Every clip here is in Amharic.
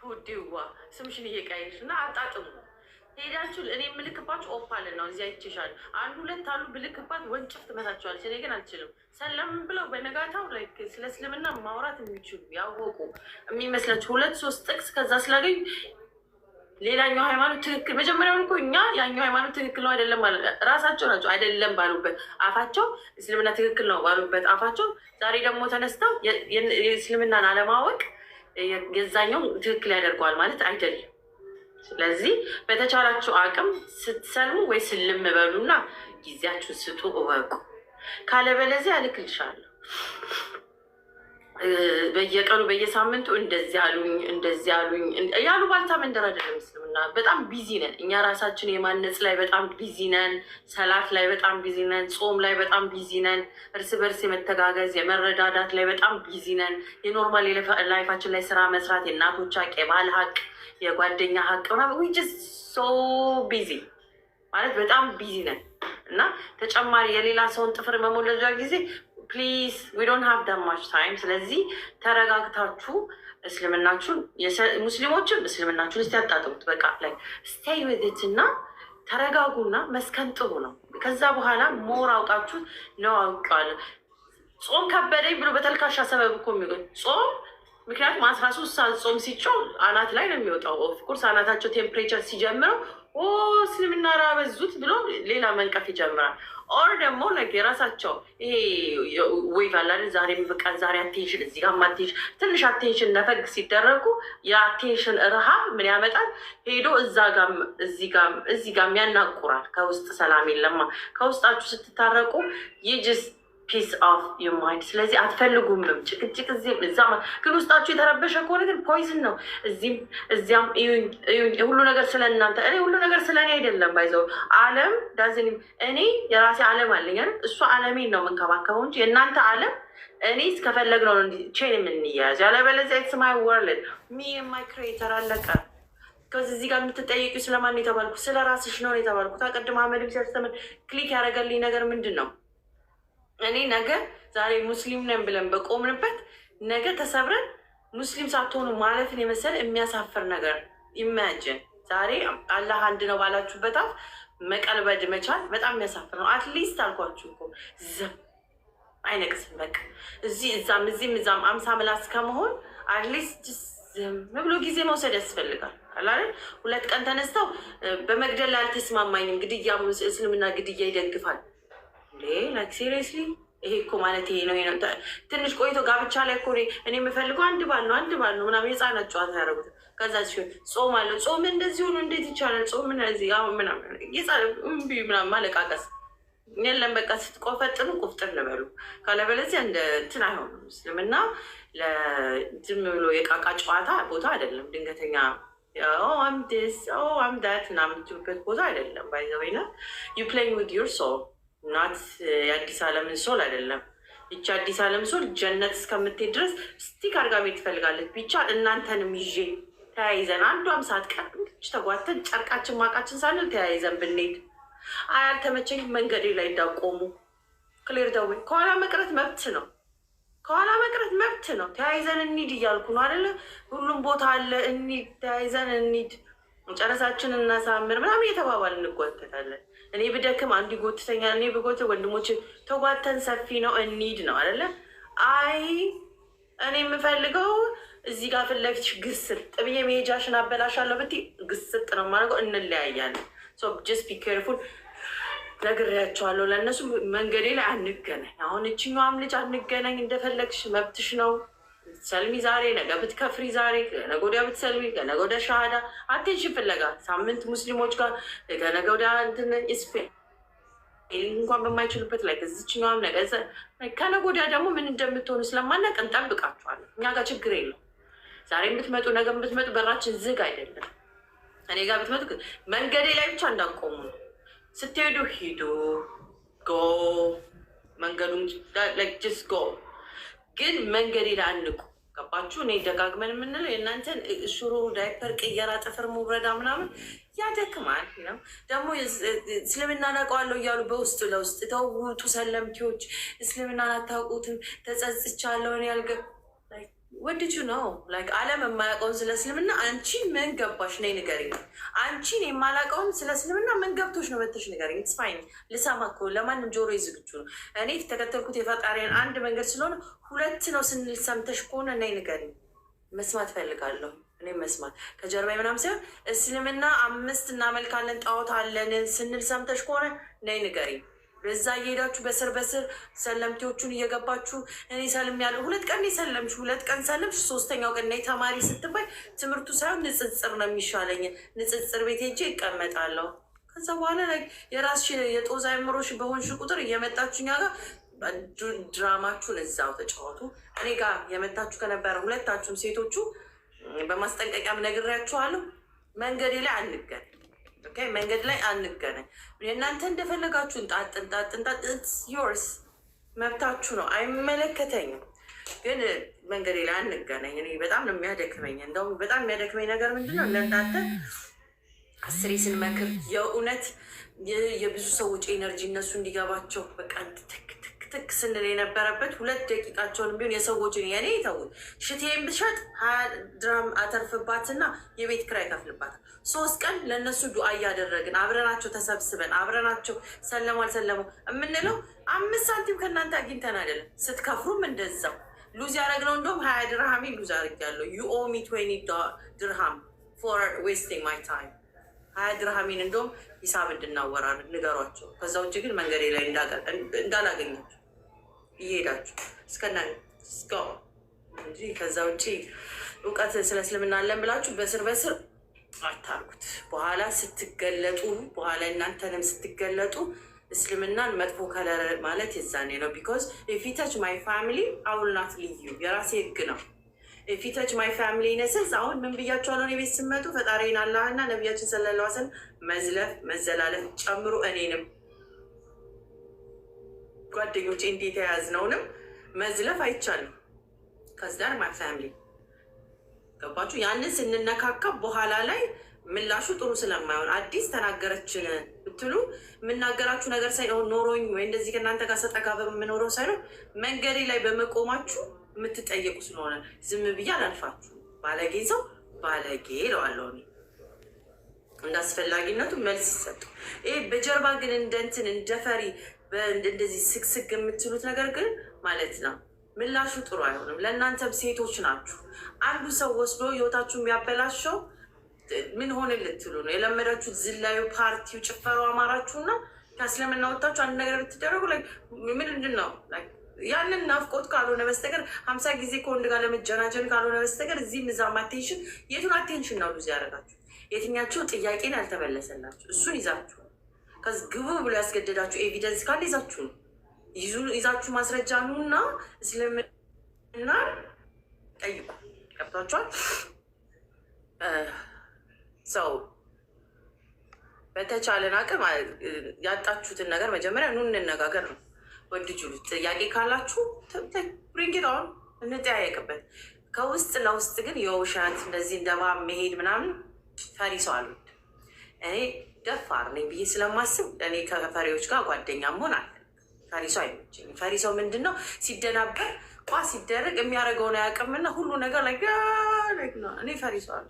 ውዴዋ ስምሽን እየቀያየሽ እና አጣጥሙ ሄዳችሁ እኔ የምልክባችሁ ኦፓልን ነው። እዚያ ይችሻል አንድ ሁለት አሉ ብልክባት ወንጭፍ ትመታችኋለች። እኔ ግን አልችልም። ሰለም ብለው በነጋታው ላይ ስለ እስልምና ማውራት የሚችሉ ያወቁ የሚመስላችሁ ሁለት ሶስት ጥቅስ ከዛ ስላገኝ ሌላኛው ሃይማኖት ትክክል መጀመሪያውን እኮ እኛ ያኛው ሃይማኖት ትክክል ነው አይደለም ማለት ራሳቸው ናቸው አይደለም ባሉበት አፋቸው እስልምና ትክክል ነው ባሉበት አፋቸው ዛሬ ደግሞ ተነስተው የእስልምናን አለማወቅ የዛኛው ትክክል ያደርገዋል ማለት አይደለም። ስለዚህ በተቻላችሁ አቅም ስትሰልሙ ወይ ስልም በሉና ጊዜያችሁን ስጡ፣ እወቁ። ካለበለዚያ እልክልሻለሁ በየቀኑ በየሳምንቱ እንደዚህ አሉኝ ያሉ ባልታ መንደር አይደለም እስልምና። በጣም ቢዚ ነን እኛ ራሳችን የማነጽ ላይ በጣም ቢዚ ነን፣ ሰላት ላይ በጣም ቢዚ ነን፣ ጾም ላይ በጣም ቢዚ ነን፣ እርስ በርስ የመተጋገዝ የመረዳዳት ላይ በጣም ቢዚ ነን። የኖርማል ላይፋችን ላይ ስራ መስራት፣ የእናቶች ሀቅ፣ የባል ሀቅ፣ የጓደኛ ሀቅ ዊች ሶ ቢዚ ማለት በጣም ቢዚ ነን እና ተጨማሪ የሌላ ሰውን ጥፍር መሞለጃ ጊዜ ፕሊዝ ዊ ዶንት ሃቭ ዳት ማች ታይም። ስለዚህ ተረጋግታችሁ እስልምናችሁን ሙስሊሞችም እስልምናችሁን እስቲ ያጣጥሙት። በቃ ላይ ስቴይ ዊዝ ኢት እና ተረጋጉና መስከን ጥሩ ነው። ከዛ በኋላ ሞር አውቃችሁ ነው አውቃለሁ ጾም ከበደኝ ብሎ በተልካሻ ሰበብ እኮ የሚገኝ ጾም ምክንያቱም 13 ሰዓት ጾም ሲጮህ አናት ላይ ነው የሚወጣው። ኦፍኮርስ አናታቸው ቴምፕሬቸር ሲጀምረው እስልምና ራበዙት ብሎ ሌላ መንቀፍ ይጀምራል። ኦር ደግሞ ነገ የራሳቸው ይሄ ወይ ቫላሪ ዛሬ በቃ ዛሬ አቴንሽን እዚህ ጋር አቴንሽን ትንሽ አቴንሽን ነፈግ ሲደረጉ የአቴንሽን ረሃብ ምን ያመጣል? ሄዶ እዚህ ጋር ያናቁራል። ከውስጥ ሰላም የለማ። ከውስጣችሁ ስትታረቁ ይጅስ ፒስ ኦፍ ዩር ማይንድ። ስለዚህ አትፈልጉምም ጭቅጭቅ እዚህም እዛም። ግን ውስጣችሁ የተረበሸ ከሆነ ግን ፖይዝን ነው። እዚህም እዚያም ሁሉ ነገር ስለ እናንተ እኔ ሁሉ ነገር ስለ እኔ አይደለም። ባይዘው አለም ዳዝኒም እኔ የራሴ አለም አለኝ አይደል? እሱ አለሜን ነው የምንከባከበው እንጂ የእናንተ አለም እኔ እስከፈለግነው ቼን የምንያያዝ ያለበለዚያ ኢትስ ማይ ወርልድ ሚ ማይ ክሬተር አለቀ። ከዚህ እዚህ ጋር የምትጠየቂው ስለማን የተባልኩ ስለ ራስሽ ነው የተባልኩት። አቀድም አመድ ሲያስተምር ክሊክ ያደረገልኝ ነገር ምንድን ነው? እኔ ነገ ዛሬ ሙስሊም ነን ብለን በቆምንበት ነገ ተሰብረን ሙስሊም ሳትሆኑ ማለፍን የመሰለ የሚያሳፍር ነገር ኢማጅን። ዛሬ አላህ አንድ ነው ባላችሁበት አፍ መቀልበድ መቻል በጣም የሚያሳፍር ነው። አትሊስት አልኳችሁ እኮ ዝም አይነቅስም። በቃ እዚህም እዛም አምሳ ምላስ ከመሆን አትሊስት ዝም ብሎ ጊዜ መውሰድ ያስፈልጋል። አላለ ሁለት ቀን ተነስተው በመግደል ላይ አልተስማማኝም ግድያ እስልምና ግድያ ይደግፋል ላይክ ሲሪየስሊ ይሄ እኮ ማለት ይሄ ነው። ትንሽ ቆይቶ ጋብቻ ላይ እኮ እኔ የምፈልገው አንድ ባል ነው ምናምን የህፃናት ጨዋታ ያደረጉት። ከዛ ሲሆን ጾም አለው ጾም እንደዚህ ሆኖ እንዴት ይቻላል? ጾም እነዚህ ምናምን ምናምን ማለቃቀስ የለም። በቃ ስትቆፈጥኑ ቁፍጥር ልበሉ። ካለበለዚያ እንደ እንትን አይሆንም። እስልምና ለዝም ብሎ የቃቃ ጨዋታ ቦታ አይደለም። ድንገተኛ አምድስ አምዳት ምናምን ትሉበት ቦታ አይደለም። ባይዘወይና ዩ ፕሌይንግ ዊዝ ዩር ሶል ናት የአዲስ ዓለምን ሶል አይደለም። ይቺ አዲስ ዓለም ሶል ጀነት እስከምትሄድ ድረስ ስቲክ አድርጋ ቤት ትፈልጋለች። ብቻ እናንተንም ይዤ ተያይዘን አንዷም ሰዓት ቀን ተጓተን ጨርቃችን ማቃችን ሳንል ተያይዘን ብንሄድ አያልተመቸኝ መንገዴ ላይ እንዳቆሙ ክሌር ደዌ ከኋላ መቅረት መብት ነው። ከኋላ መቅረት መብት ነው። ተያይዘን እንሂድ እያልኩ ነው አይደለ? ሁሉም ቦታ አለ። እንሂድ ተያይዘን እንሂድ ጨረሳችን እናሳምር ምናምን እየተባባል እንጓተታለን። እኔ ብደክም አንድ ይጎትተኛል፣ እኔ ብጎት ወንድሞች ተጓተን ሰፊ ነው እንሂድ ነው አይደለ? አይ እኔ የምፈልገው እዚህ ጋር ፊት ለፊትሽ ግስጥ ጥብዬ መሄጃሽን አበላሻለሁ ብትይ ግስጥ ነው የማደርገው። እንለያያለን። ሶ ጀስት ቢ ኬርፉል ነግሬያቸዋለሁ ለእነሱ። መንገዴ ላይ አንገናኝ። አሁን እችኛዋም ልጅ አንገናኝ፣ እንደፈለግሽ መብትሽ ነው። ሰልሚ ዛሬ ነገ ብትከፍሪ ዛሬ ከነገ ወዲያ ብትሰልሚ ከነገ ወዲያ ሻሃዳ አቴንሽን ፍለጋ ሳምንት ሙስሊሞች ጋር ከነገ ወዲያ እንትን ስፔ እንኳን በማይችሉበት ላይ ከዚችኛዋም ነገ ከነገ ወዲያ ደግሞ ምን እንደምትሆኑ ስለማናውቅ እንጠብቃችኋለን። እኛ ጋር ችግር የለው። ዛሬ ብትመጡ ነገ ብትመጡ በራችን ዝግ አይደለም። እኔ ጋር ብትመጡ መንገዴ ላይ ብቻ እንዳቆሙ ነው። ስትሄዱ ሂዱ ጎ መንገዱን ጀስ ጎ ግን መንገዴ ላይ አንቁ። ገባችሁ? እኔ ደጋግመን የምንለው የእናንተን ሹሩ ዳይፐር ቅየራ ጥፍር መውረዳ ምናምን ያደክማል ነው። ደግሞ እስልምና ናውቀዋለሁ እያሉ በውስጡ ለውስጥ ተውቱ። ሰለምቲዎች እስልምናን አታውቁትም፣ ተጸጽቻለሁ እኔ ወድጁ ነው ላይክ ዓለም የማያውቀውን ስለ እስልምና አንቺ ምን ገባሽ? ነይ ንገሪኝ። አንቺን የማላውቀውን ስለ እስልምና ምን ገብቶች ነው መተሽ ንገሪኝ። ኢትስ ፋይን ልሰማ እኮ ለማንም ጆሮ ዝግጁ ነው። እኔ የተከተልኩት የፈጣሪያን አንድ መንገድ ስለሆነ ሁለት ነው ስንል ሰምተሽ ከሆነ ነይ ንገሪኝ። መስማት ፈልጋለሁ። እኔ መስማት ከጀርባ ምናምን ሳይሆን እስልምና 5 እናመልካለን ጣዖት አለን ስንል ሰምተሽ ከሆነ ነይ ንገሪኝ። በዛ እየሄዳችሁ በስር ሰለምቴዎቹን እየገባችሁ እኔ ሰልም ያለ 2 ቀን የሰለምሽ 2 ቀን ሰለምሽ 3ኛው ቀን ነይ ተማሪ ስትባይ ትምህርቱ ሳይሆን ንጽጽር ነው የሚሻለኝ። ንጽጽር ቤት ሄጄ ይቀመጣለሁ። ከዛ በኋላ ላይ የራስሽ የጦዛ አይምሮሽ በሆንሽ ቁጥር እየመጣችሁኛ ጋር ድራማችሁን እዛው ተጫወቱ። እኔ ጋር የመታችሁ ከነበረ ሁለታችሁም ሴቶቹ በማስጠንቀቂያም ነግሬያችኋለሁ። መንገዴ ላይ አንገናኝ። መንገድ ላይ አንገናኝ። እናንተ እንደፈለጋችሁ እንጣጥ ዮርስ መብታችሁ ነው፣ አይመለከተኝም። ግን መንገዴ ላይ አንገናኝ። እኔ በጣም ነው የሚያደክመኝ። እንደውም በጣም የሚያደክመኝ ነገር ምንድነው ለእናንተ 10 ስንመክር የእውነት የብዙ ሰዎች ኤነርጂ እነሱ እንዲገባቸው በቃ ትክ ስንል የነበረበት 2 ደቂቃቸውን ቢሆን የሰዎችን የኔ ተውት። ሽቴን ብሸጥ 20 ድራም አተርፍባትና የቤት ኪራይ ከፍልባታል። 3 ቀን ለእነሱ ዱዓ እያደረግን አብረናቸው ተሰብስበን አብረናቸው ሰለሙ አልሰለሙ የምንለው 5 ሳንቲም ከእናንተ አግኝተን አይደለም። ስትከፍሩም እንደዛው ሉዝ ያደረግነው እንደውም 20 ድርሃሚ ሉዝ አድርጊያለሁ። ዩ ኦ ሚ 20 ድርሃም ፎር ዌስቲንግ ማይ ታይም 20 ድርሃሚን እንደውም ሂሳብ እንድናወራር ንገሯቸው። ከዛ ውጭ ግን መንገዴ ላይ እንዳላገኛቸው እየሄዳችሁ እስከና እንጂ ከዛ ውጭ እውቀት ስለ እስልምና አለን ብላችሁ በስር አታርጉት። በኋላ ስትገለጡ በኋላ እናንተንም ስትገለጡ እስልምናን መጥፎ ከለር ማለት የዛኔ ነው። ቢኮዝ ኢፍ ዩ ተች ማይ ፋሚሊ አይ ዊል ናት ሊቭ ዩ የራሴ ህግ ነው። ኢፍ ዩ ተች ማይ ፋሚሊ ነስልስ አሁን ምን ብያቸዋለሁ? የቤት ስመጡ ፈጣሪን አላህና ነቢያችን ሰለላሁ ዐለይሂ ወሰለም መዝለፍ መዘላለፍ ጨምሮ እኔንም ጓደኞቼ እንዴት የያዝነውንም መዝለፍ አይቻልም። ከዛር ማይ ፋሚሊ ገባችሁ? ያንን ስንነካካ በኋላ ላይ ምላሹ ጥሩ ስለማይሆን አዲስ ተናገረችን ብትሉ የምናገራችሁ ነገር ሳይሆን ኖሮኝ ወይ እንደዚህ ከእናንተ ጋር ሰጠጋ በምኖረው ሳይሆን መንገዴ ላይ በመቆማችሁ የምትጠየቁ ስለሆነ ዝም ብዬ አላልፋችሁ። ባለጌ ሰው ባለጌ እለዋለሁ እኔ። እንዳስፈላጊነቱ መልስ ይሰጡ። ይሄ በጀርባ ግን እንደንትን እንደፈሪ እንደዚህ ስግስግ የምትሉት ነገር ግን ማለት ነው ምላሹ ጥሩ አይሆንም። ለእናንተም ሴቶች ናችሁ። አንዱ ሰው ወስዶ ህይወታችሁ የሚያበላሸው ምን ሆነ ልትሉ ነው? የለመዳችሁት ዝላዩ፣ ፓርቲው፣ ጭፈራው አማራችሁና ከእስልምና ወጣችሁ አንድ ነገር ብትደረጉ ላይ ምንድን ነው ያንን ናፍቆት ካልሆነ በስተቀር 50 ጊዜ ከወንድ ጋር ለመጀናጀን ካልሆነ በስተቀር እዚህም እዛም አቴንሽን የቱን አቴንሽን ነው ሉዝ ያደረጋችሁ? የትኛቸው ጥያቄን ያልተመለሰላችሁ እሱን ይዛችሁ ከዚ ግቡ ብሎ ያስገደዳችሁ ኤቪደንስ ካለ ይዛችሁ ነው ይዛችሁ ማስረጃ ነው እና እስልምና ጠይቁ። ገብቷችኋል? ሰው በተቻለን አቅም ያጣችሁትን ነገር መጀመሪያ ኑ እንነጋገር ነው። ወድጁ ጥያቄ ካላችሁ ብሪንግዳውን እንጠያየቅበት። ከውስጥ ለውስጥ ግን የውሸት እንደዚህ እንደባ መሄድ ምናምን ፈሪ ሰው አሉት። እኔ ደፋር ነኝ ብዬ ስለማስብ እኔ ከፈሪዎች ጋር ጓደኛ መሆን አለ። ፈሪ ሰው አይመቸኝም። ፈሪ ሰው ምንድን ነው ሲደናበር ቋ ሲደረግ የሚያደርገውን አያውቅምና ሁሉ ነገር ላይ ነው። እኔ ፈሪ ሰው አለ።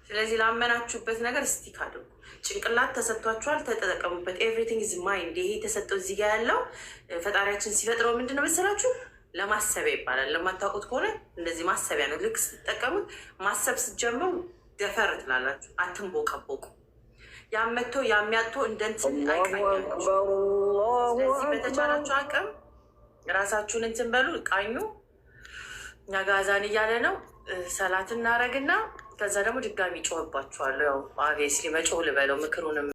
ስለዚህ ላመናችሁበት ነገር ስቲክ አድርጉ። ጭንቅላት ተሰጥቷችኋል፣ ተጠቀሙበት። ኤቭሪቲንግ ኢዝ ማይንድ። ይሄ የተሰጠው እዚህ ጋ ያለው ፈጣሪያችን ሲፈጥረው ምንድን ነው መሰላችሁ? ለማሰቢያ ይባላል። ለማታውቁት ከሆነ እንደዚህ ማሰቢያ ነው። ልክ ስትጠቀሙት ማሰብ ስትጀምሩ ደፈር ትላላችሁ። አትንቦቀቦቁ። ያመቶ ያሚያቶ እንደንትን አይቃኛችሁ። ስለዚህ በተቻላችሁ አቅም ራሳችሁን እንትን በሉ፣ ቃኙ። እኛ ጋዛን እያለ ነው። ሰላት እናረግና ከዛ ደግሞ ድጋሚ ጮህባችኋለሁ። ያው አቤስሊ መጮህ ልበለው ምክሩንም